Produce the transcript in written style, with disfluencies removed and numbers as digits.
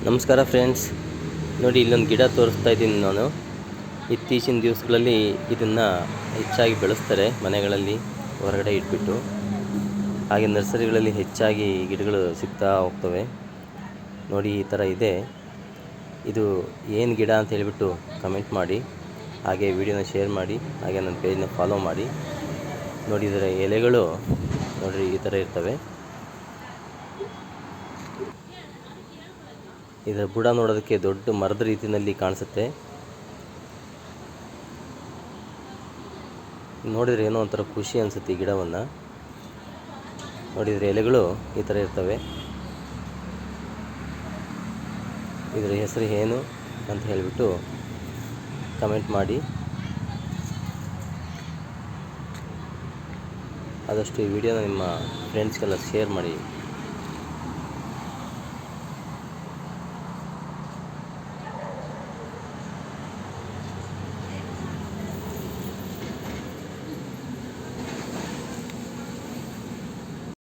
ನಮಸ್ಕಾರ ಫ್ರೆಂಡ್ಸ್, ನೋಡಿ ಇಲ್ಲೊಂದು ಗಿಡ ತೋರಿಸ್ತಾ ಇದ್ದೀನಿ ನಾನು. ಇತ್ತೀಚಿನ ದಿವಸಗಳಲ್ಲಿ ಇದನ್ನು ಹೆಚ್ಚಾಗಿ ಬೆಳೆಸ್ತಾರೆ ಮನೆಗಳಲ್ಲಿ ಹೊರಗಡೆ ಇಟ್ಬಿಟ್ಟು. ಹಾಗೆ ನರ್ಸರಿಗಳಲ್ಲಿ ಹೆಚ್ಚಾಗಿ ಗಿಡಗಳು ಸಿಗ್ತಾ ಹೋಗ್ತವೆ. ನೋಡಿ ಈ ಥರ ಇದೆ. ಇದು ಏನು ಗಿಡ ಅಂತ ಹೇಳಿಬಿಟ್ಟು ಕಮೆಂಟ್ ಮಾಡಿ, ಹಾಗೆ ವಿಡಿಯೋನ ಶೇರ್ ಮಾಡಿ, ಹಾಗೆ ನನ್ನ ಪೇಜ್ನ ಫಾಲೋ ಮಾಡಿ. ನೋಡಿ ಇದರ ಎಲೆಗಳು ನೋಡಿರಿ ಈ ಥರ ಇರ್ತವೆ. ಇದರ ಬುಡ ನೋಡೋದಕ್ಕೆ ದೊಡ್ಡ ಮರದ ರೀತಿಯಲ್ಲಿ ಕಾಣಿಸುತ್ತೆ. ನೋಡಿದರೆ ಏನೋ ಒಂಥರ ಖುಷಿ ಅನಿಸುತ್ತೆ ಈ ಗಿಡವನ್ನು. ನೋಡಿದರೆ ಎಲೆಗಳು ಈ ಥರ ಇರ್ತವೆ. ಇದರ ಹೆಸರು ಏನು ಅಂತ ಹೇಳಿಬಿಟ್ಟು ಕಮೆಂಟ್ ಮಾಡಿ. ಆದಷ್ಟು ಈ ವಿಡಿಯೋನ ನಿಮ್ಮ ಫ್ರೆಂಡ್ಸ್ಗೆಲ್ಲ ಶೇರ್ ಮಾಡಿ.